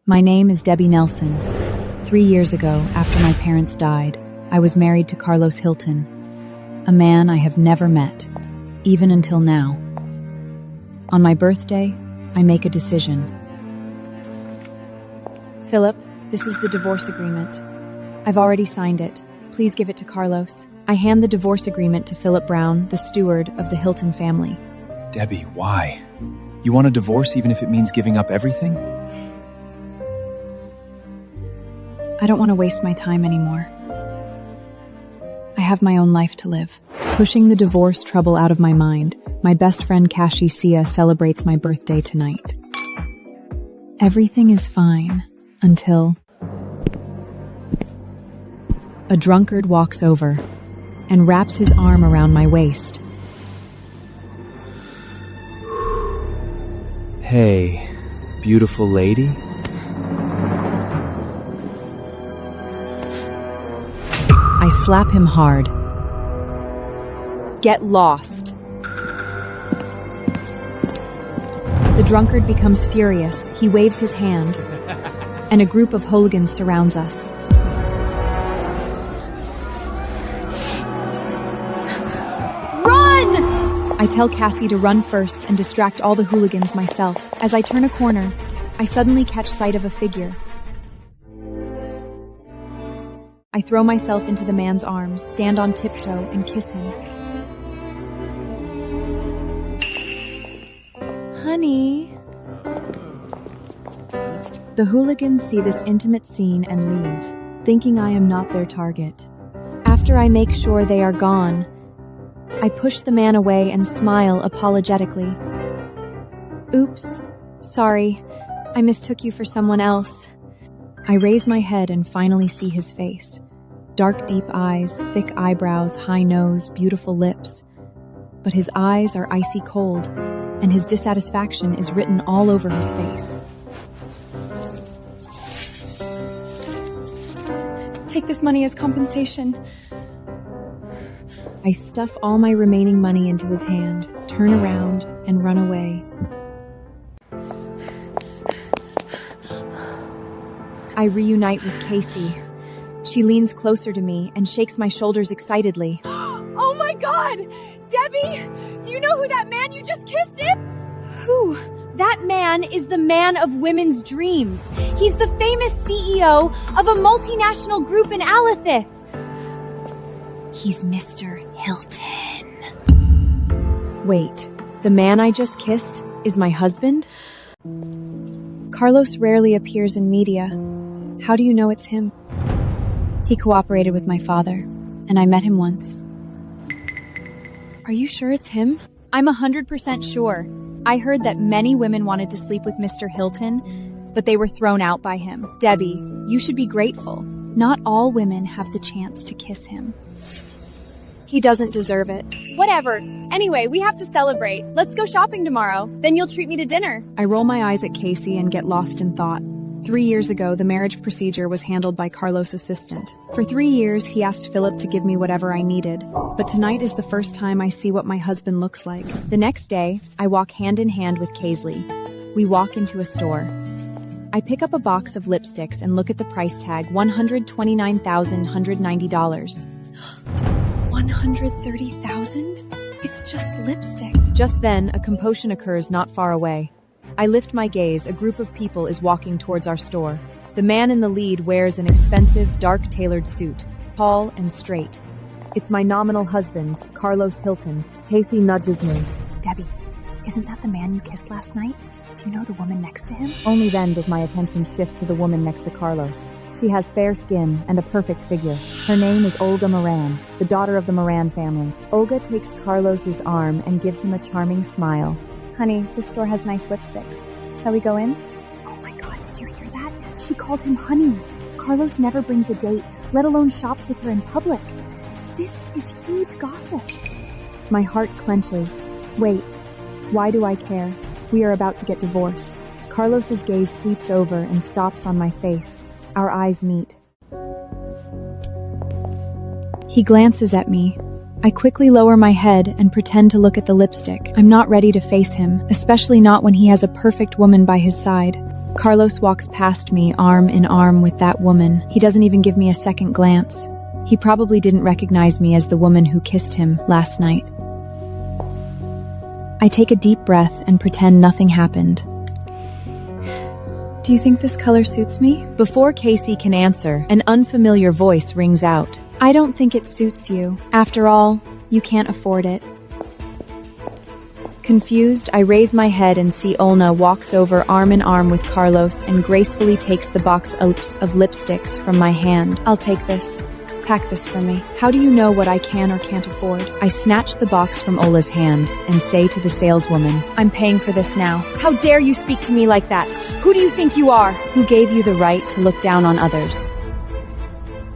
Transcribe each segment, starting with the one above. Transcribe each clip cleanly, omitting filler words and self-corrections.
My name is Debbie Nelson. 3 years ago, after my parents died, I was married to Carlos Hilton, a man I have never met, even until now. On my birthday, I make a decision. Philip, this is the divorce agreement. I've already signed it. Please give it to Carlos. I hand the divorce agreement to Philip Brown, the steward of the Hilton family. Debbie, why? You want a divorce even if it means giving up everything? I don't want to waste my time anymore. I have my own life to live. Pushing the divorce trouble out of my mind, my best friend Kashi Sia celebrates my birthday tonight. Everything is fine until a drunkard walks over and wraps his arm around my waist. Hey, beautiful lady. I slap him hard. Get lost. The drunkard becomes furious. He waves his hand, and a group of hooligans surrounds us. Run! I tell Cassie to run first and distract all the hooligans myself. As I turn a corner, I suddenly catch sight of a figure. I throw myself into the man's arms, stand on tiptoe, and kiss him. Honey. The hooligans see this intimate scene and leave, thinking I am not their target. After I make sure they are gone, I push the man away and smile apologetically. Oops, sorry, I mistook you for someone else. I raise my head and finally see his face. Dark, deep eyes, thick eyebrows, high nose, beautiful lips. But his eyes are icy cold, and his dissatisfaction is written all over his face. Take this money as compensation. I stuff all my remaining money into his hand, turn around, and run away. I reunite with Casey. She leans closer to me and shakes my shoulders excitedly. Oh my God! Debbie! Do you know who that man you just kissed is? Who? That man is the man of women's dreams. He's the famous CEO of a multinational group in Alathith. He's Mr. Hilton. Wait, the man I just kissed is my husband? Carlos rarely appears in media. How do you know it's him? He cooperated with my father, and I met him once. Are you sure it's him? I'm 100% sure. I heard that many women wanted to sleep with Mr. Hilton, but they were thrown out by him. Debbie, you should be grateful. Not all women have the chance to kiss him. He doesn't deserve it. Whatever. Anyway, we have to celebrate. Let's go shopping tomorrow. Then you'll treat me to dinner. I roll my eyes at Casey and get lost in thought. 3 years ago, the marriage procedure was handled by Carlos' assistant. For 3 years, he asked Philip to give me whatever I needed. But tonight is the first time I see what my husband looks like. The next day, I walk hand in hand with Kaisley. We walk into a store. I pick up a box of lipsticks and look at the price tag, $129,190. $130,000? It's just lipstick. Just then, a commotion occurs not far away. I lift my gaze. A group of people is walking towards our store. The man in the lead wears an expensive, dark-tailored suit, tall and straight. It's my nominal husband, Carlos Hilton. Casey nudges me. Debbie, isn't that the man you kissed last night? Do you know the woman next to him? Only then does my attention shift to the woman next to Carlos. She has fair skin and a perfect figure. Her name is Olga Moran, the daughter of the Moran family. Olga takes Carlos's arm and gives him a charming smile. Honey, this store has nice lipsticks. Shall we go in? Oh my God, did you hear that? She called him honey. Carlos never brings a date, let alone shops with her in public. This is huge gossip. My heart clenches. Wait, why do I care? We are about to get divorced. Carlos's gaze sweeps over and stops on my face. Our eyes meet. He glances at me. I quickly lower my head and pretend to look at the lipstick. I'm not ready to face him, especially not when he has a perfect woman by his side. Carlos walks past me, arm in arm with that woman. He doesn't even give me a second glance. He probably didn't recognize me as the woman who kissed him last night. I take a deep breath and pretend nothing happened. Do you think this color suits me? Before Casey can answer, an unfamiliar voice rings out. I don't think it suits you. After all, you can't afford it. Confused, I raise my head and see Olna walks over arm in arm with Carlos and gracefully takes the box of lipsticks from my hand. I'll take this. Pack this for me. How do you know what I can or can't afford? I snatch the box from Ola's hand and say to the saleswoman, I'm paying for this now. How dare you speak to me like that? Who do you think you are? Who gave you the right to look down on others?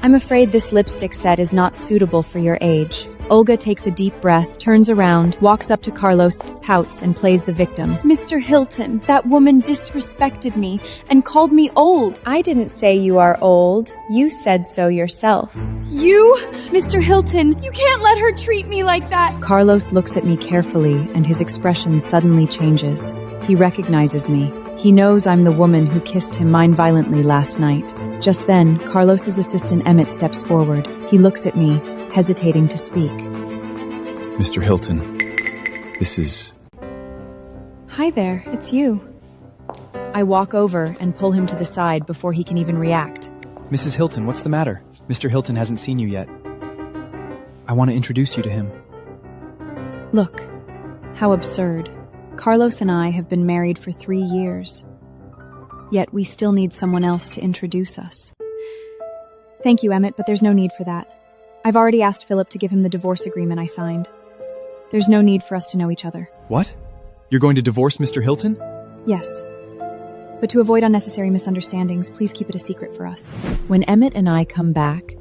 I'm afraid this lipstick set is not suitable for your age. Olga takes a deep breath, turns around, walks up to Carlos, pouts, and plays the victim. Mr. Hilton, that woman disrespected me and called me old. I didn't say you are old. You said so yourself. You? Mr. Hilton, you can't let her treat me like that. Carlos looks at me carefully, and his expression suddenly changes. He recognizes me. He knows I'm the woman who kissed him violently last night. Just then, Carlos's assistant Emmett steps forward. He looks at me, hesitating to speak. Mr. Hilton, this is... Hi there, it's you. I walk over and pull him to the side before he can even react. Mrs. Hilton, what's the matter? Mr. Hilton hasn't seen you yet. I want to introduce you to him. Look, how absurd. Carlos and I have been married for 3 years. Yet we still need someone else to introduce us. Thank you, Emmett, but there's no need for that. I've already asked Philip to give him the divorce agreement I signed. There's no need for us to know each other. What? You're going to divorce Mr. Hilton? Yes. But to avoid unnecessary misunderstandings, please keep it a secret for us. When Emmett and I come back,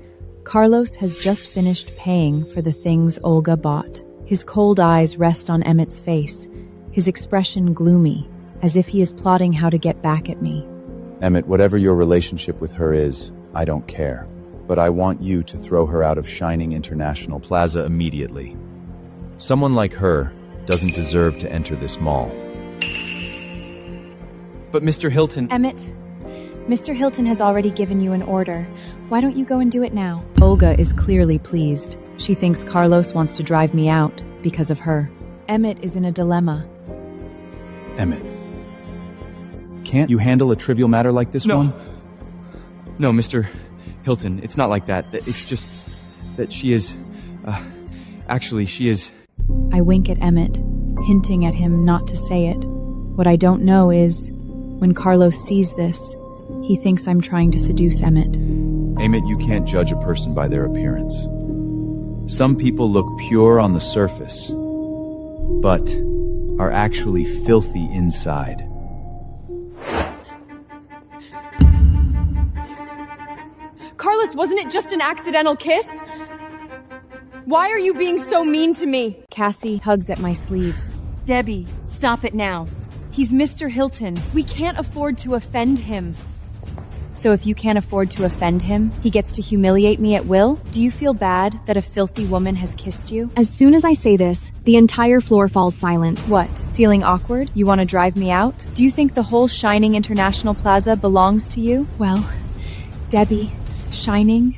Carlos has just finished paying for the things Olga bought. His cold eyes rest on Emmett's face, his expression gloomy, as if he is plotting how to get back at me. Emmett, whatever your relationship with her is, I don't care. But I want you to throw her out of Shining International Plaza immediately. Someone like her doesn't deserve to enter this mall. But Mr. Hilton... Emmett, Mr. Hilton has already given you an order. Why don't you go and do it now? Olga is clearly pleased. She thinks Carlos wants to drive me out because of her. Emmett is in a dilemma. Emmett, can't you handle a trivial matter like this one? No, Mr. Hilton, it's not like that. It's just that she is... actually, she is... I wink at Emmett, hinting at him not to say it. What I don't know is, when Carlos sees this, he thinks I'm trying to seduce Emmett. Emmett, you can't judge a person by their appearance. Some people look pure on the surface, but are actually filthy inside. Carlos, wasn't it just an accidental kiss? Why are you being so mean to me? Cassie hugs at my sleeves. Debbie, stop it now. He's Mr. Hilton. We can't afford to offend him. So if you can't afford to offend him, he gets to humiliate me at will? Do you feel bad that a filthy woman has kissed you? As soon as I say this, the entire floor falls silent. What? Feeling awkward? You want to drive me out? Do you think the whole Shining International Plaza belongs to you? Well, Debbie, Shining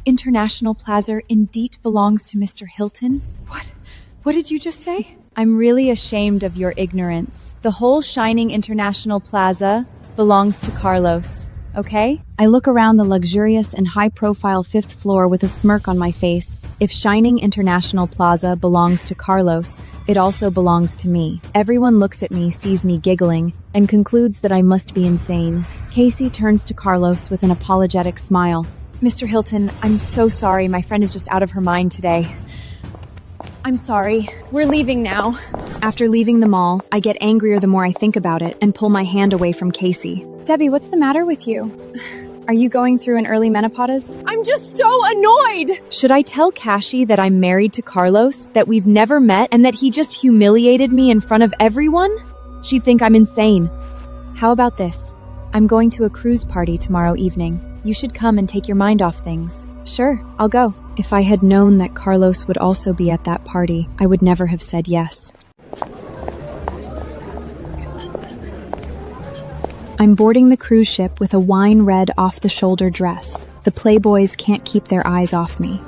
International Plaza indeed belongs to Mr. Hilton? What? What did you just say? I'm really ashamed of your ignorance. The whole Shining International Plaza belongs to Carlos. Okay? I look around the luxurious and high-profile 5th floor with a smirk on my face. If Shining International Plaza belongs to Carlos, it also belongs to me. Everyone looks at me, sees me giggling, and concludes that I must be insane. Casey turns to Carlos with an apologetic smile. Mr. Hilton, I'm so sorry. My friend is just out of her mind today. I'm sorry. We're leaving now. After leaving the mall, I get angrier the more I think about it and pull my hand away from Casey. Debbie, what's the matter with you? Are you going through an early menopause? I'm just so annoyed! Should I tell Kashi that I'm married to Carlos, that we've never met, and that he just humiliated me in front of everyone? She'd think I'm insane. How about this? I'm going to a cruise party tomorrow evening. You should come and take your mind off things. Sure, I'll go. If I had known that Carlos would also be at that party, I would never have said yes. I'm boarding the cruise ship with a wine-red off-the-shoulder dress. The playboys can't keep their eyes off me,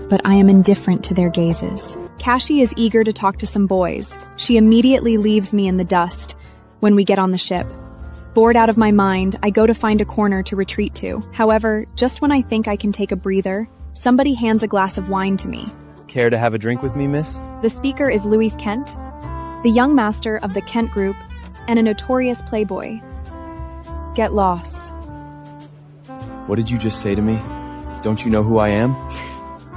but I am indifferent to their gazes. Cassie is eager to talk to some boys. She immediately leaves me in the dust when we get on the ship. Bored out of my mind, I go to find a corner to retreat to. However, just when I think I can take a breather, somebody hands a glass of wine to me. Care to have a drink with me, miss? The speaker is Louis Kent, the young master of the Kent Group and a notorious playboy. Get lost. What did you just say to me? Don't you know who I am?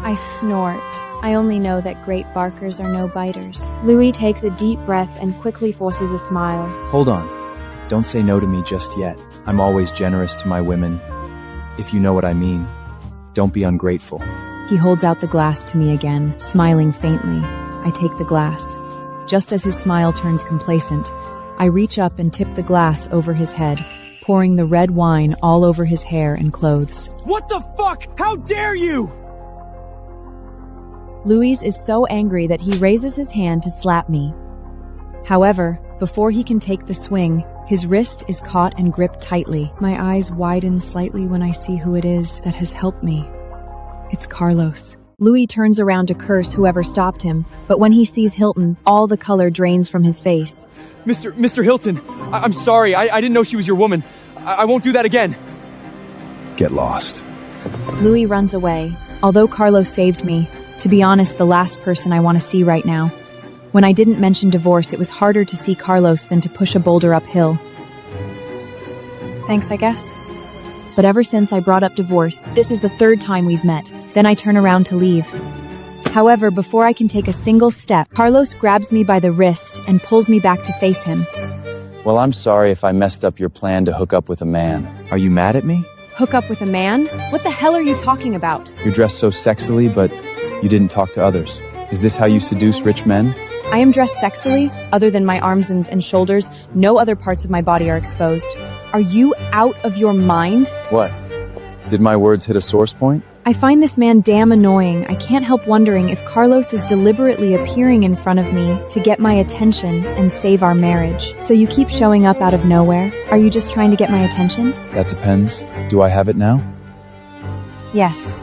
I snort. I only know that great barkers are no biters. Louis takes a deep breath and quickly forces a smile. Hold on. Don't say no to me just yet. I'm always generous to my women. If you know what I mean. Don't be ungrateful. He holds out the glass to me again, smiling faintly. I take the glass. Just as his smile turns complacent, I reach up and tip the glass over his head, pouring the red wine all over his hair and clothes. What the fuck? How dare you? Louis is so angry that he raises his hand to slap me. However, before he can take the swing, his wrist is caught and gripped tightly. My eyes widen slightly when I see who it is that has helped me. It's Carlos. Louis turns around to curse whoever stopped him, but when he sees Hilton, all the color drains from his face. Mr. Hilton, I'm sorry. I didn't know she was your woman. I won't do that again. Get lost. Louis runs away. Although Carlos saved me, to be honest, the last person I want to see right now. When I didn't mention divorce, it was harder to see Carlos than to push a boulder uphill. Thanks, I guess. But ever since I brought up divorce, this is the third time we've met. Then I turn around to leave. However, before I can take a single step, Carlos grabs me by the wrist and pulls me back to face him. Well, I'm sorry if I messed up your plan to hook up with a man. Are you mad at me? Hook up with a man? What the hell are you talking about? You're dressed so sexily, but you didn't talk to others. Is this how you seduce rich men? I am dressed sexily. Other than my arms and shoulders, no other parts of my body are exposed. Are you out of your mind? What? Did my words hit a source point? I find this man damn annoying. I can't help wondering if Carlos is deliberately appearing in front of me to get my attention and save our marriage. So you keep showing up out of nowhere? Are you just trying to get my attention? That depends. Do I have it now? Yes.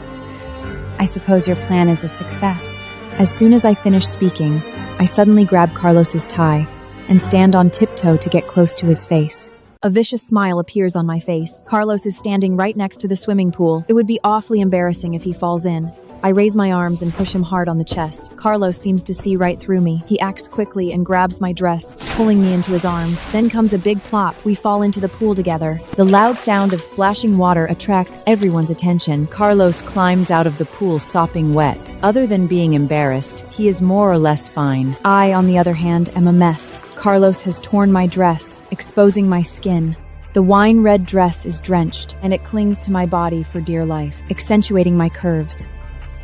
I suppose your plan is a success. As soon as I finish speaking, I suddenly grab Carlos's tie and stand on tiptoe to get close to his face. A vicious smile appears on my face. Carlos is standing right next to the swimming pool. It would be awfully embarrassing if he falls in. I raise my arms and push him hard on the chest. Carlos seems to see right through me. He acts quickly and grabs my dress, pulling me into his arms. Then comes a big plop. We fall into the pool together. The loud sound of splashing water attracts everyone's attention. Carlos climbs out of the pool sopping wet. Other than being embarrassed, he is more or less fine. I, on the other hand, am a mess. Carlos has torn my dress, exposing my skin. The wine-red dress is drenched, and it clings to my body for dear life, accentuating my curves.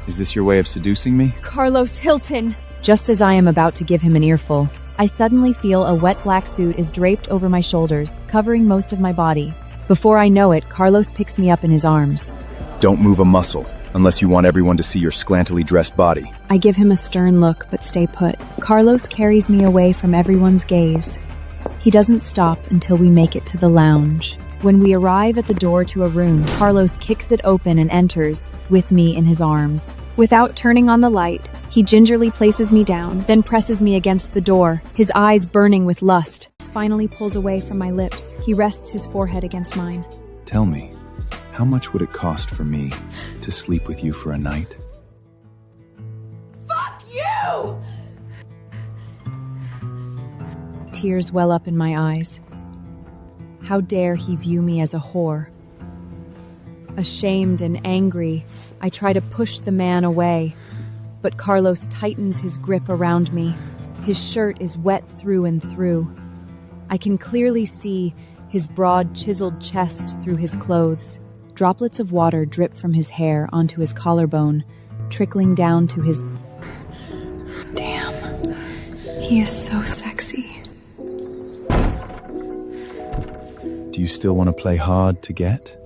Is this your way of seducing me? Carlos Hilton! Just as I am about to give him an earful, I suddenly feel a wet black suit is draped over my shoulders, covering most of my body. Before I know it, Carlos picks me up in his arms. Don't move a muscle, unless you want everyone to see your scantily dressed body. I give him a stern look, but stay put. Carlos carries me away from everyone's gaze. He doesn't stop until we make it to the lounge. When we arrive at the door to a room, Carlos kicks it open and enters, with me in his arms. Without turning on the light, he gingerly places me down, then presses me against the door, his eyes burning with lust. Finally pulls away from my lips. He rests his forehead against mine. Tell me, how much would it cost for me to sleep with you for a night? Fuck you! Tears well up in my eyes. How dare he view me as a whore? Ashamed and angry, I try to push the man away, but Carlos tightens his grip around me. His shirt is wet through and through. I can clearly see his broad, chiseled chest through his clothes. Droplets of water drip from his hair onto his collarbone, trickling down to his... Damn. He is so sexy. Do you still want to play hard to get?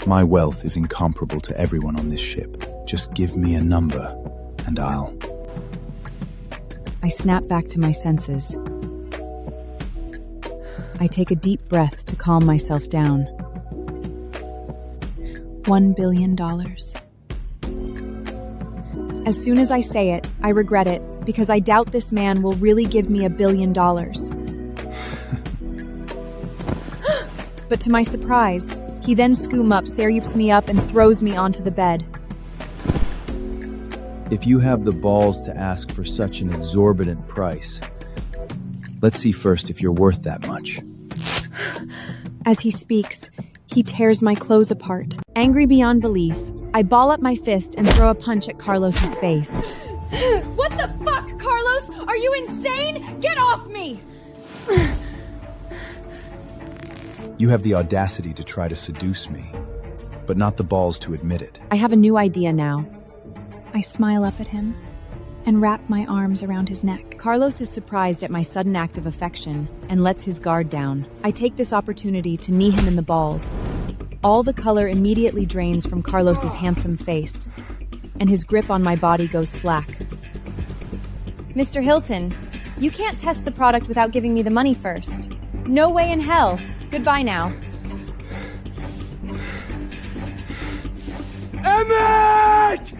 My wealth is incomparable to everyone on this ship. Just give me a number, and I'll... I snap back to my senses. I take a deep breath to calm myself down. $1 billion. As soon as I say it, I regret it, because I doubt this man will really give me $1 billion. But to my surprise, he then scoop me up and throws me onto the bed. If you have the balls to ask for such an exorbitant price, let's see first if you're worth that much. As he speaks, he tears my clothes apart. Angry beyond belief, I ball up my fist and throw a punch at Carlos's face. What the fuck, Carlos? Are you insane? Get off me! You have the audacity to try to seduce me, but not the balls to admit it. I have a new idea now. I smile up at him and wrap my arms around his neck. Carlos is surprised at my sudden act of affection and lets his guard down. I take this opportunity to knee him in the balls. All the color immediately drains from Carlos's handsome face, and his grip on my body goes slack. Mr. Hilton, you can't test the product without giving me the money first. No way in hell. Goodbye now. Emmett!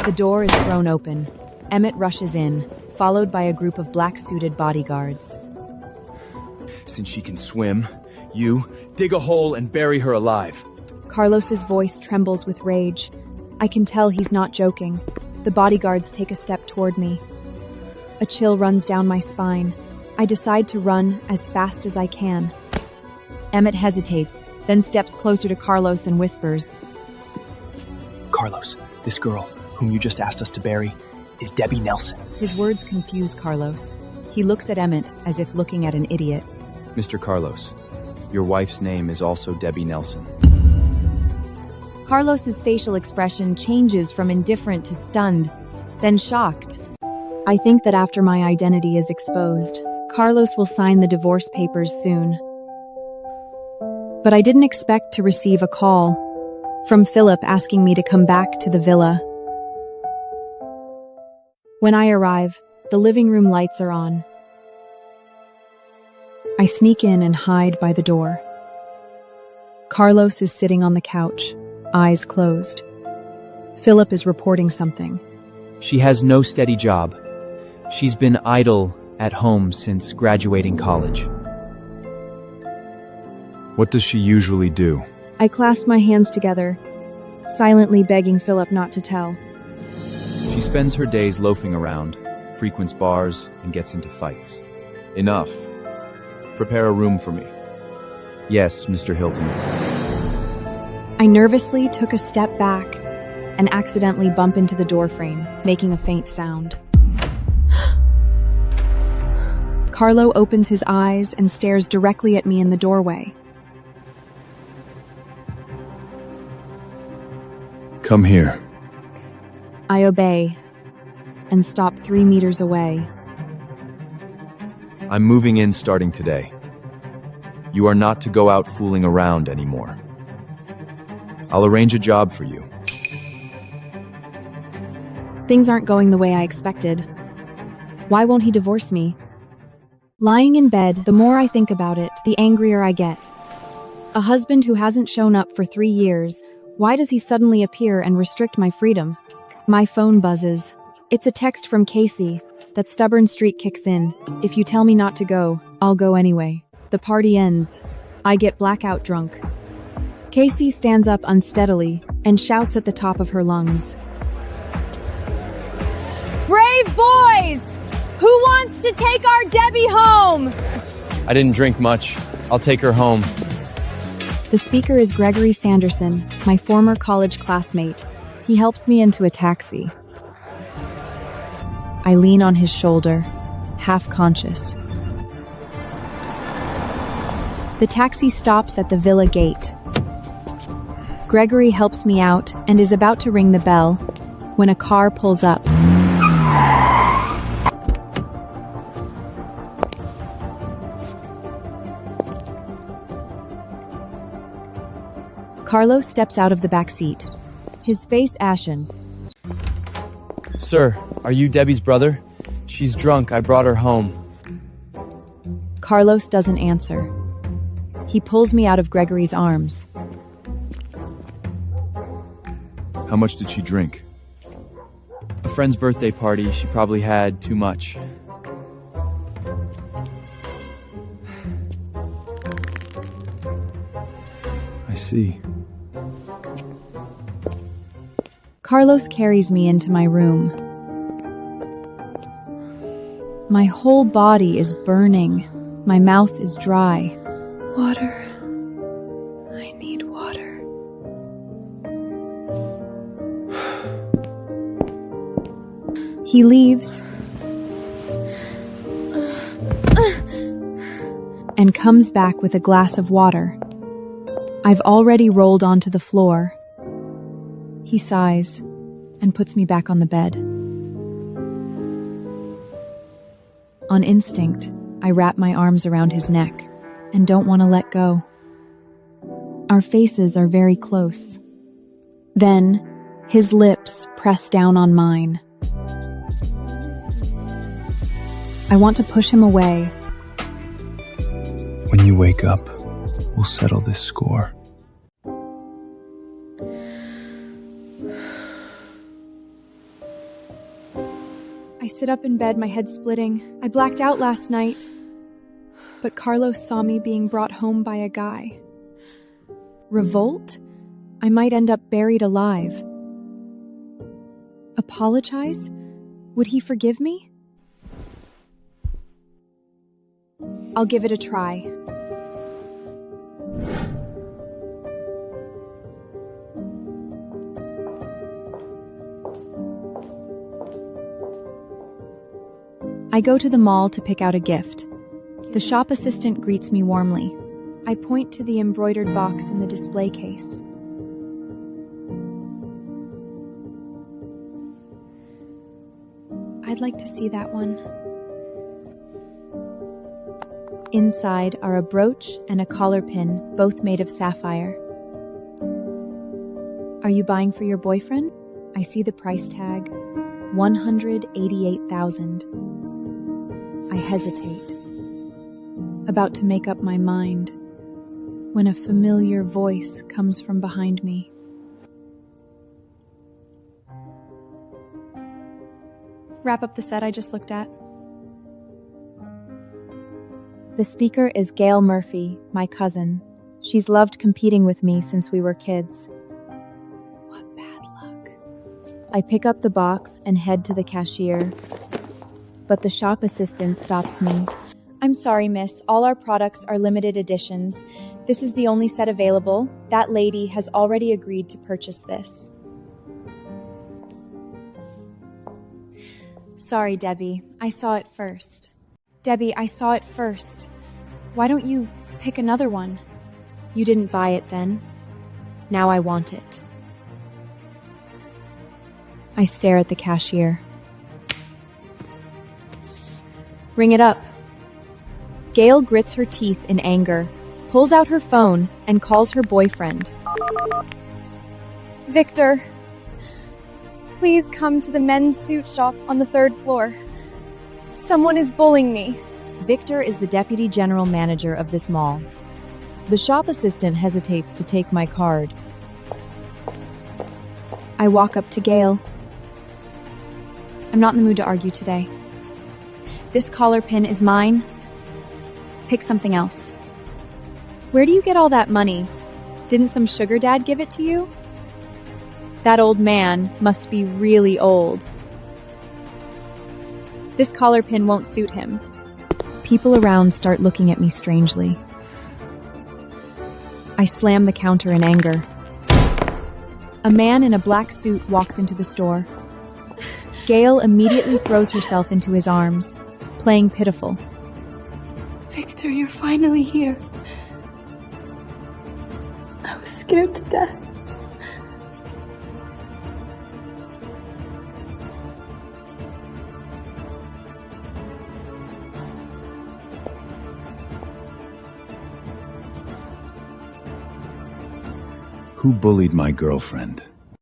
The door is thrown open. Emmett rushes in, followed by a group of black-suited bodyguards. Since she can swim, you dig a hole and bury her alive. Carlos's voice trembles with rage. I can tell he's not joking. The bodyguards take a step toward me. A chill runs down my spine. I decide to run as fast as I can. Emmett hesitates, then steps closer to Carlos and whispers, Carlos, this girl, whom you just asked us to bury, is Debbie Nelson. His words confuse Carlos. He looks at Emmett as if looking at an idiot. Mr. Carlos, your wife's name is also Debbie Nelson. Carlos's facial expression changes from indifferent to stunned, then shocked. I think that after my identity is exposed, Carlos will sign the divorce papers soon. But I didn't expect to receive a call from Philip asking me to come back to the villa. When I arrive, the living room lights are on. I sneak in and hide by the door. Carlos is sitting on the couch, eyes closed. Philip is reporting something. She has no steady job. She's been idle at home since graduating college. What does she usually do? I clasp my hands together, silently begging Philip not to tell. She spends her days loafing around, frequents bars, and gets into fights. Enough. Prepare a room for me. Yes, Mr. Hilton. I nervously took a step back and accidentally bump into the doorframe, making a faint sound. Carlo opens his eyes and stares directly at me in the doorway. Come here. I obey and stop 3 meters away. I'm moving in starting today. You are not to go out fooling around anymore. I'll arrange a job for you. Things aren't going the way I expected. Why won't he divorce me? Lying in bed, the more I think about it, the angrier I get. A husband who hasn't shown up for 3 years, why does he suddenly appear and restrict my freedom? My phone buzzes. It's a text from Casey. That stubborn streak kicks in. If you tell me not to go, I'll go anyway. The party ends. I get blackout drunk. Casey stands up unsteadily and shouts at the top of her lungs. Brave boys! Who wants to take our Debbie home? I didn't drink much. I'll take her home. The speaker is Gregory Sanderson, my former college classmate. He helps me into a taxi. I lean on his shoulder, half conscious. The taxi stops at the villa gate. Gregory helps me out and is about to ring the bell when a car pulls up. Carlos steps out of the back seat, his face ashen. Sir, are you Debbie's brother? She's drunk. I brought her home. Carlos doesn't answer. He pulls me out of Gregory's arms. How much did she drink? A friend's birthday party, she probably had too much. I see. Carlos carries me into my room. My whole body is burning. My mouth is dry. Water. I need water. He leaves and comes back with a glass of water. I've already rolled onto the floor. He sighs and puts me back on the bed. On instinct, I wrap my arms around his neck and don't want to let go. Our faces are very close. Then, his lips press down on mine. I want to push him away. When you wake up, we'll settle this score. I sit up in bed, my head splitting. I blacked out last night. But Carlos saw me being brought home by a guy. Revolt? I might end up buried alive. Apologize? Would he forgive me? I'll give it a try. I go to the mall to pick out a gift. The shop assistant greets me warmly. I point to the embroidered box in the display case. I'd like to see that one. Inside are a brooch and a collar pin, both made of sapphire. Are you buying for your boyfriend? I see the price tag, $188,000. I hesitate, about to make up my mind, when a familiar voice comes from behind me. Wrap up the set I just looked at. The speaker is Gail Murphy, my cousin. She's loved competing with me since we were kids. What bad luck. I pick up the box and head to the cashier, but the shop assistant stops me. I'm sorry, miss. All our products are limited editions. This is the only set available. That lady has already agreed to purchase this. Sorry, Debbie. I saw it first. Debbie, I saw it first. Why don't you pick another one? You didn't buy it then. Now I want it. I stare at the cashier. Ring it up. Gail grits her teeth in anger, pulls out her phone, and calls her boyfriend. Victor, please come to the men's suit shop on the 3rd floor. Someone is bullying me. Victor is the deputy general manager of this mall. The shop assistant hesitates to take my card. I walk up to Gail. I'm not in the mood to argue today. This collar pin is mine. Pick something else. Where do you get all that money? Didn't some sugar dad give it to you? That old man must be really old. This collar pin won't suit him. People around start looking at me strangely. I slam the counter in anger. A man in a black suit walks into the store. Gail immediately throws herself into his arms, playing pitiful. Victor, you're finally here. I was scared to death. Who bullied my girlfriend?